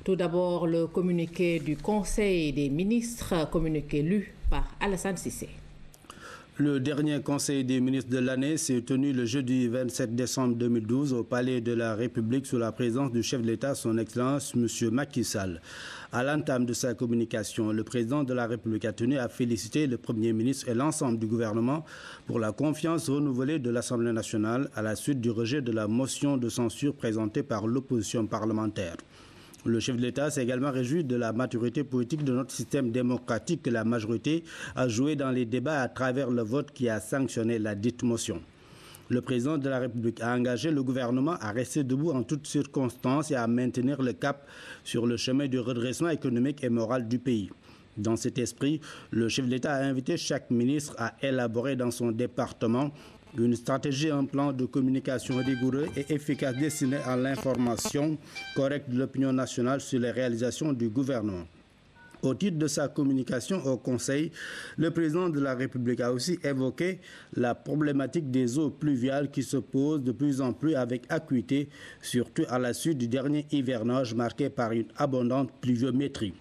Tout d'abord, le communiqué du Conseil des ministres, communiqué lu par Alassane Sissé. Le dernier Conseil des ministres de l'année s'est tenu le jeudi 27 décembre 2012 au Palais de la République sous la présence du chef de l'État, son Excellence M. Macky Sall. À l'entame de sa communication, le président de la République a tenu à féliciter le Premier ministre et l'ensemble du gouvernement pour la confiance renouvelée de l'Assemblée nationale à la suite du rejet de la motion de censure présentée par l'opposition parlementaire. Le chef de l'État s'est également réjoui de la maturité politique de notre système démocratique que la majorité a joué dans les débats à travers le vote qui a sanctionné la dite motion. Le président de la République a engagé le gouvernement à rester debout en toutes circonstances et à maintenir le cap sur le chemin du redressement économique et moral du pays. Dans cet esprit, le chef de l'État a invité chaque ministre à élaborer dans son département une stratégie, un plan de communication rigoureux et efficace destiné à l'information correcte de l'opinion nationale sur les réalisations du gouvernement. Au titre de sa communication au Conseil, le président de la République a aussi évoqué la problématique des eaux pluviales qui se pose de plus en plus avec acuité, surtout à la suite du dernier hivernage marqué par une abondante pluviométrie.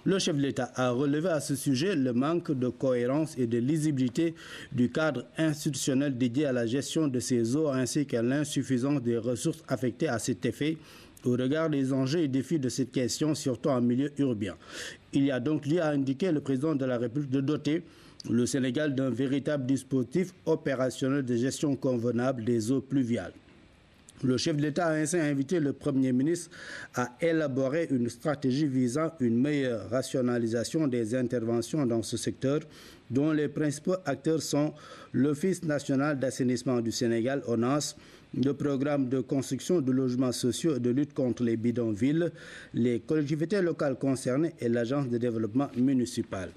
Le chef de l'État a relevé à ce sujet le manque de cohérence et de lisibilité du cadre institutionnel dédié à la gestion de ces eaux ainsi que l'insuffisance des ressources affectées à cet effet au regard des enjeux et défis de cette question, surtout en milieu urbain. Il y a donc lieu à indiquer le président de la République de doter le Sénégal d'un véritable dispositif opérationnel de gestion convenable des eaux pluviales. Le chef de l'État a ainsi invité le Premier ministre à élaborer une stratégie visant une meilleure rationalisation des interventions dans ce secteur, dont les principaux acteurs sont l'Office national d'assainissement du Sénégal, ONAS, le programme de construction de logements sociaux et de lutte contre les bidonvilles, les collectivités locales concernées et l'Agence de développement municipal.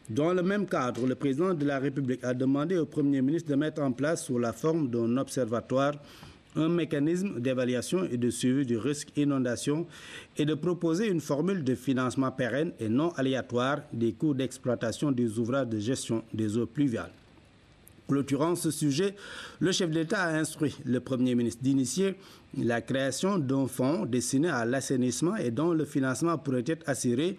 Dans le même cadre, le président de la République a demandé au Premier ministre de mettre en place, sous la forme d'un observatoire, un mécanisme d'évaluation et de suivi du risque inondation et de proposer une formule de financement pérenne et non aléatoire des coûts d'exploitation des ouvrages de gestion des eaux pluviales. Clôturant ce sujet, le chef de l'État a instruit le Premier ministre d'initier la création d'un fonds destiné à l'assainissement et dont le financement pourrait être assuré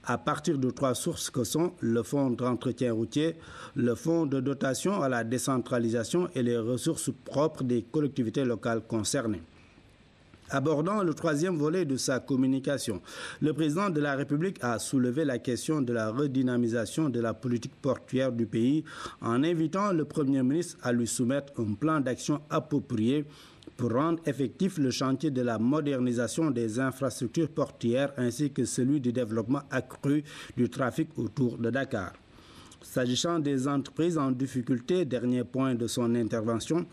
à partir de 3 sources que sont le fonds d'entretien routier, le fonds de dotation à la décentralisation et les ressources propres des collectivités locales concernées. Abordant le 3e volet de sa communication, le président de la République a soulevé la question de la redynamisation de la politique portuaire du pays en invitant le Premier ministre à lui soumettre un plan d'action approprié pour rendre effectif le chantier de la modernisation des infrastructures portuaires ainsi que celui du développement accru du trafic autour de Dakar. S'agissant des entreprises en difficulté, dernier point de son intervention,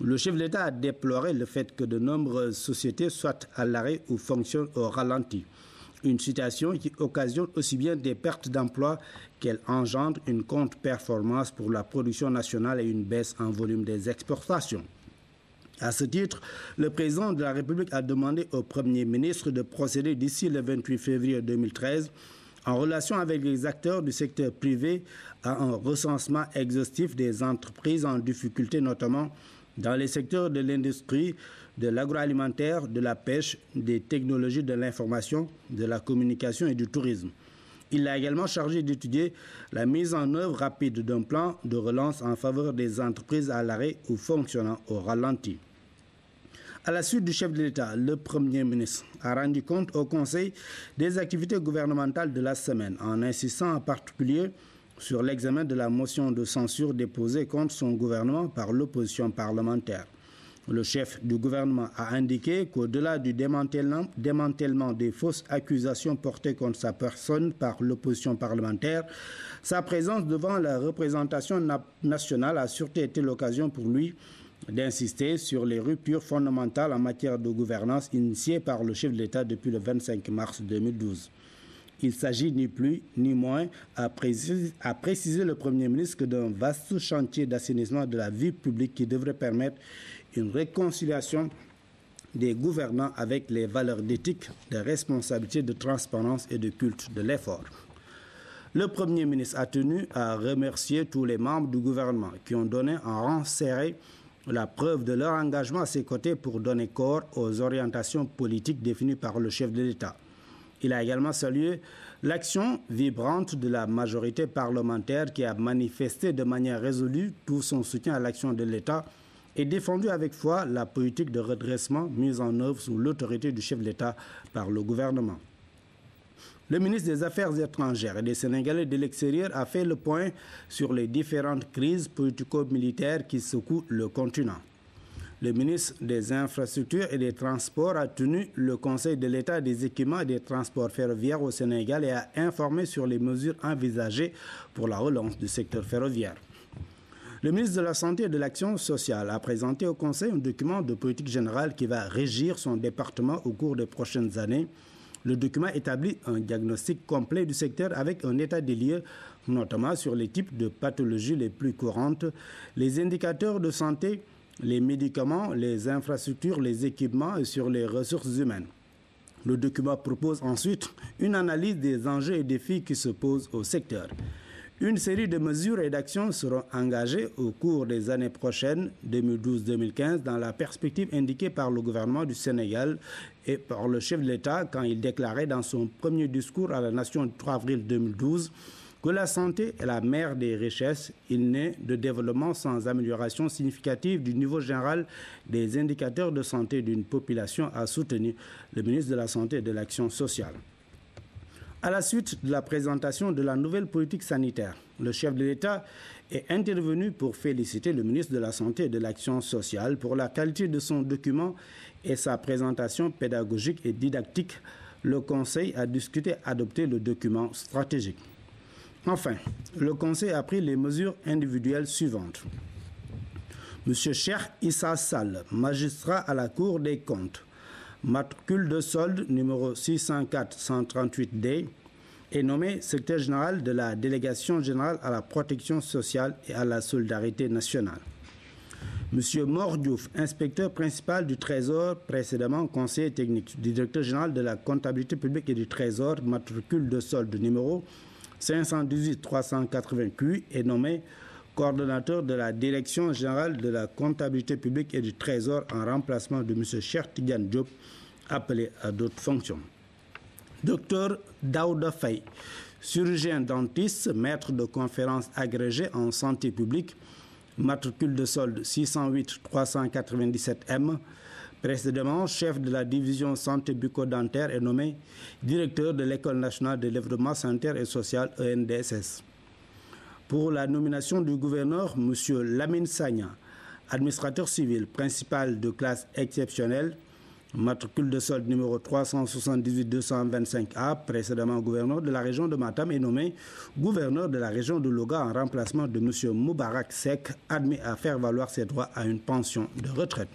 le chef de l'État a déploré le fait que de nombreuses sociétés soient à l'arrêt ou fonctionnent au ralenti. Une situation qui occasionne aussi bien des pertes d'emplois qu'elle engendre une contre-performance pour la production nationale et une baisse en volume des exportations. À ce titre, le président de la République a demandé au Premier ministre de procéder d'ici le 28 février 2013, en relation avec les acteurs du secteur privé, à un recensement exhaustif des entreprises en difficulté, notamment dans les secteurs de l'industrie, de l'agroalimentaire, de la pêche, des technologies de l'information, de la communication et du tourisme. Il a également chargé d'étudier la mise en œuvre rapide d'un plan de relance en faveur des entreprises à l'arrêt ou fonctionnant au ralenti. À la suite du chef de l'État, le Premier ministre a rendu compte au Conseil des activités gouvernementales de la semaine, en insistant en particulier sur l'examen de la motion de censure déposée contre son gouvernement par l'opposition parlementaire. Le chef du gouvernement a indiqué qu'au-delà du démantèlement des fausses accusations portées contre sa personne par l'opposition parlementaire, sa présence devant la représentation nationale a surtout été l'occasion pour lui d'insister sur les ruptures fondamentales en matière de gouvernance initiées par le chef de l'État depuis le 25 mars 2012. Il s'agit ni plus ni moins, à préciser le Premier ministre, que d'un vaste chantier d'assainissement de la vie publique qui devrait permettre une réconciliation des gouvernants avec les valeurs d'éthique, de responsabilité, de transparence et de culte de l'effort. Le Premier ministre a tenu à remercier tous les membres du gouvernement qui ont donné un rang serré la preuve de leur engagement à ses côtés pour donner corps aux orientations politiques définies par le chef de l'État. Il a également salué l'action vibrante de la majorité parlementaire qui a manifesté de manière résolue tout son soutien à l'action de l'État et défendu avec foi la politique de redressement mise en œuvre sous l'autorité du chef de l'État par le gouvernement. Le ministre des Affaires étrangères et des Sénégalais de l'extérieur a fait le point sur les différentes crises politico-militaires qui secouent le continent. Le ministre des Infrastructures et des Transports a tenu le Conseil de l'État des équipements et des transports ferroviaires au Sénégal et a informé sur les mesures envisagées pour la relance du secteur ferroviaire. Le ministre de la Santé et de l'Action sociale a présenté au Conseil un document de politique générale qui va régir son département au cours des prochaines années. Le document établit un diagnostic complet du secteur avec un état des lieux, notamment sur les types de pathologies les plus courantes, les indicateurs de santé, les médicaments, les infrastructures, les équipements et sur les ressources humaines. Le document propose ensuite une analyse des enjeux et défis qui se posent au secteur. Une série de mesures et d'actions seront engagées au cours des années prochaines, 2012-2015, dans la perspective indiquée par le gouvernement du Sénégal et par le chef de l'État quand il déclarait dans son premier discours à la nation du 3 avril 2012 que la santé est la mère des richesses. Il n'est de développement sans amélioration significative du niveau général des indicateurs de santé d'une population, a soutenu le ministre de la Santé et de l'Action sociale. À la suite de la présentation de la nouvelle politique sanitaire, le chef de l'État est intervenu pour féliciter le ministre de la Santé et de l'Action sociale pour la qualité de son document et sa présentation pédagogique et didactique. Le Conseil a discuté et adopté le document stratégique. Enfin, le Conseil a pris les mesures individuelles suivantes. M. Cheikh Issa Sall, magistrat à la Cour des comptes, matricule de solde numéro 604-138D, est nommé secrétaire général de la Délégation générale à la protection sociale et à la solidarité nationale. M. Mor Diouf, inspecteur principal du Trésor, précédemment conseiller technique du directeur général de la comptabilité publique et du Trésor, matricule de solde numéro 518-380Q, est nommé coordonnateur de la Direction générale de la comptabilité publique et du Trésor en remplacement de M. Cheikh Tidiane Diop, appelé à d'autres fonctions. Dr Daouda Faye, chirurgien dentiste, maître de conférences agrégé en santé publique, matricule de solde 608-397M, précédemment chef de la division santé bucco-dentaire, est nommé directeur de l'École nationale de développement sanitaire et social ENDSS. Pour la nomination du gouverneur, M. Lamine Sagna, administrateur civil, principal de classe exceptionnelle, matricule de solde numéro 378-225A, précédemment gouverneur de la région de Matam, est nommé gouverneur de la région de Louga en remplacement de M. Moubarak Sek, admis à faire valoir ses droits à une pension de retraite.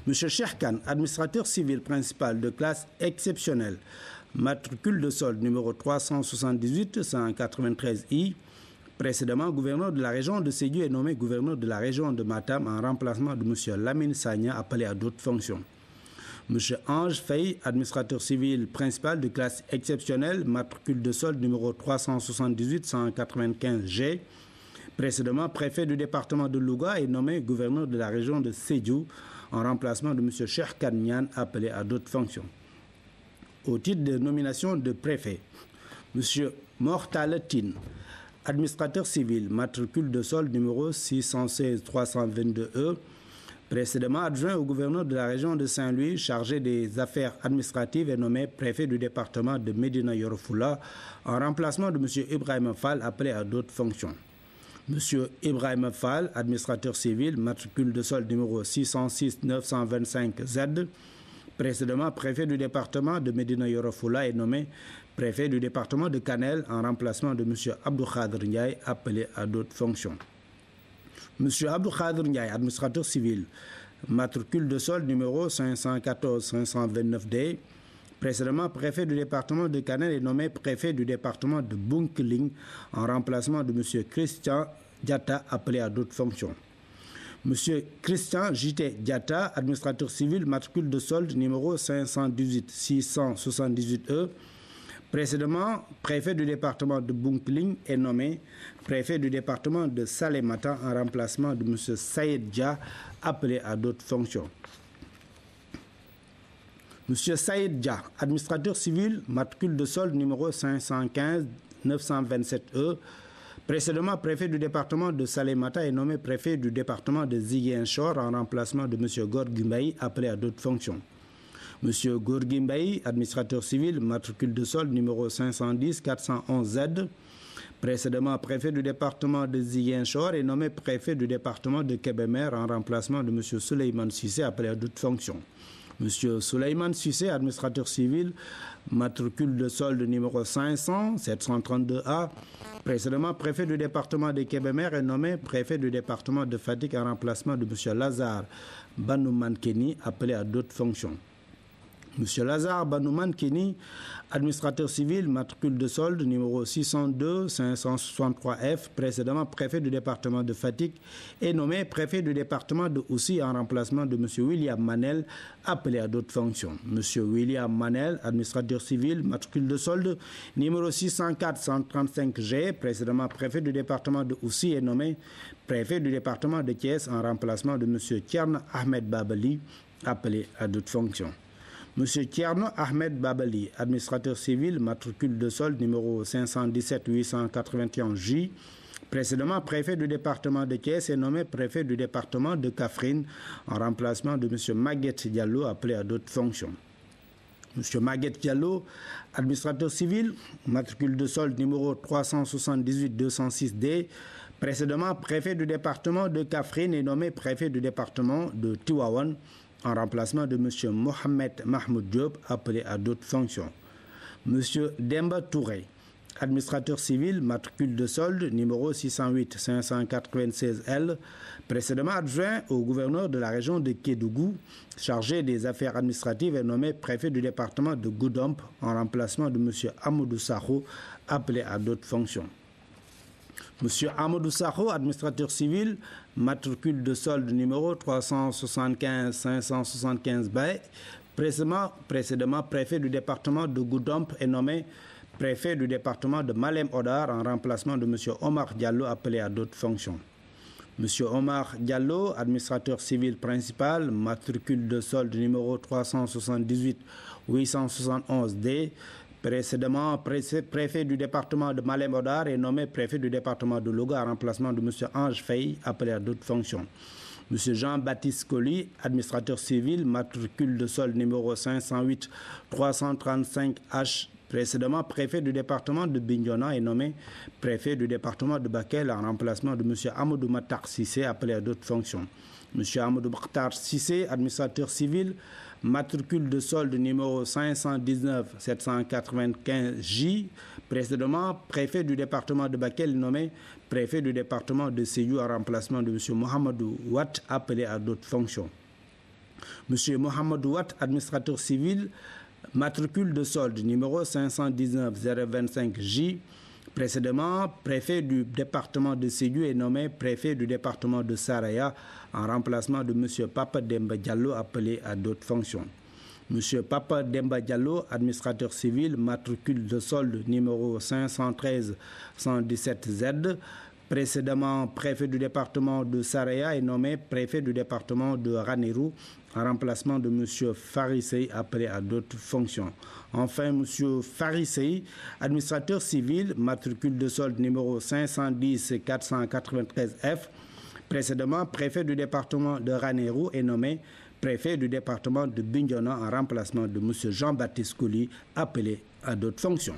M. Cheikh Khan, administrateur civil principal de classe exceptionnelle, matricule de solde numéro 378-193I, précédemment gouverneur de la région de Sédhiou, est nommé gouverneur de la région de Matam en remplacement de M. Lamine Sagna, appelé à d'autres fonctions. M. Ange Faye, administrateur civil principal de classe exceptionnelle, matricule de solde numéro 378-195G, précédemment préfet du département de Louga, est nommé gouverneur de la région de Sédhiou en remplacement de M. Cheikh Kanyan, appelé à d'autres fonctions. Au titre de nomination de préfet, M. Mortal Tine, administrateur civil, matricule de solde numéro 616-322E, précédemment adjoint au gouverneur de la région de Saint-Louis, chargé des affaires administratives, et nommé préfet du département de Médina Yoro Foulah, en remplacement de M. Ibrahim Fall, appelé à d'autres fonctions. M. Ibrahim Fall, administrateur civil, matricule de solde numéro 606-925Z, précédemment préfet du département de Médina Yoro Foulah, est nommé préfet du département de Kanel en remplacement de M. Abdou Khadr Ndiaye, appelé à d'autres fonctions. M. Abdou Khadr Ndiaye, administrateur civil, matricule de solde numéro 514-529D, précédemment préfet du département de Kanel, est nommé préfet du département de Bunkiling en remplacement de M. Christian Diatta, appelé à d'autres fonctions. M. Christian J.T. Diatta, administrateur civil, matricule de solde numéro 518-678E, Précédemment, préfet du département de Bounkiling est nommé préfet du département de Salémata en remplacement de M. Saïd Dia, appelé à d'autres fonctions. M. Saïd Dia, administrateur civil, matricule de solde numéro 515 927E, précédemment préfet du département de Salémata est nommé préfet du département de Ziguinchor en remplacement de M. Gorgui Mbaye, appelé à d'autres fonctions. M. Gorgui Mbaye, administrateur civil, matricule de solde numéro 510 411Z, précédemment préfet du département de Ziguinchor est nommé préfet du département de Kébémer en remplacement de M. Souleymane Cissé, appelé à d'autres fonctions. M. Souleymane Cissé, administrateur civil, matricule de solde numéro 500 732A, précédemment préfet du département de Kébémer est nommé préfet du département de Fatick en remplacement de M. Lazare Banouman Kenny, appelé à d'autres fonctions. M. Lazare Banouman Kenny, administrateur civil, matricule de solde numéro 602 563F, précédemment préfet du département de Fatick, est nommé préfet du département de Oussy en remplacement de M. William Manel, appelé à d'autres fonctions. M. William Manel, administrateur civil, matricule de solde numéro 604 135G, précédemment préfet du département de Oussy, est nommé préfet du département de Thiès en remplacement de M. Tierno Ahmed Babali, appelé à d'autres fonctions. M. Tierno Ahmed Babali, administrateur civil, matricule de solde numéro 517 881J, précédemment préfet du département de Thiès, est nommé préfet du département de Kaffrine en remplacement de M. Maguette Diallo, appelé à d'autres fonctions. M. Maguette Diallo, administrateur civil, matricule de solde numéro 378 206D, précédemment préfet du département de Kaffrine, est nommé préfet du département de Tivaouane en remplacement de M. Mohamed Mahmoud Diop, appelé à d'autres fonctions. M. Demba Touré, administrateur civil, matricule de solde numéro 608 596L, précédemment adjoint au gouverneur de la région de Kédougou, chargé des affaires administratives, est nommé préfet du département de Goudomp en remplacement de M. Amadou Sakho, appelé à d'autres fonctions. M. Amadou Sakho, administrateur civil, matricule de solde numéro 375 575B, précédemment préfet du département de Goudomp, est nommé préfet du département de Malem Odar en remplacement de M. Omar Diallo, appelé à d'autres fonctions. M. Omar Diallo, administrateur civil principal, matricule de solde numéro 378 871D, précédemment préfet du département de Malem Odar, est nommé préfet du département de Louga en remplacement de M. Ange Faye, appelé à d'autres fonctions. M. Jean-Baptiste Colly, administrateur civil, matricule de solde numéro 508 335H, précédemment préfet du département de Bignona, est nommé préfet du département de Bakel en remplacement de M. Amadou Matar Sissé, appelé à d'autres fonctions. M. Amadou Matar Sissé, administrateur civil, matricule de solde numéro 519 795J, précédemment préfet du département de Bakel, nommé préfet du département de Sédhiou en remplacement de M. Mohamedou Watt, appelé à d'autres fonctions. M. Mohamedou Watt, administrateur civil, matricule de solde numéro 519 025J, précédemment préfet du département de Sédhiou, est nommé préfet du département de Saraya en remplacement de M. Papa Demba Diallo, appelé à d'autres fonctions. M. Papa Demba Diallo, administrateur civil, matricule de solde numéro 513 117Z, précédemment préfet du département de Saraya, est nommé préfet du département de Ranérou en remplacement de M. Farisei, appelé à d'autres fonctions. Enfin, M. Farisei, administrateur civil, matricule de solde numéro 510 493F, précédemment préfet du département de Ranérou, est nommé préfet du département de Bignona en remplacement de M. Jean-Baptiste Colly, appelé à d'autres fonctions.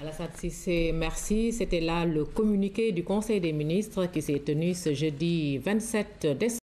Alassane Cissé, merci. C'était là le communiqué du Conseil des ministres qui s'est tenu ce jeudi 27 décembre.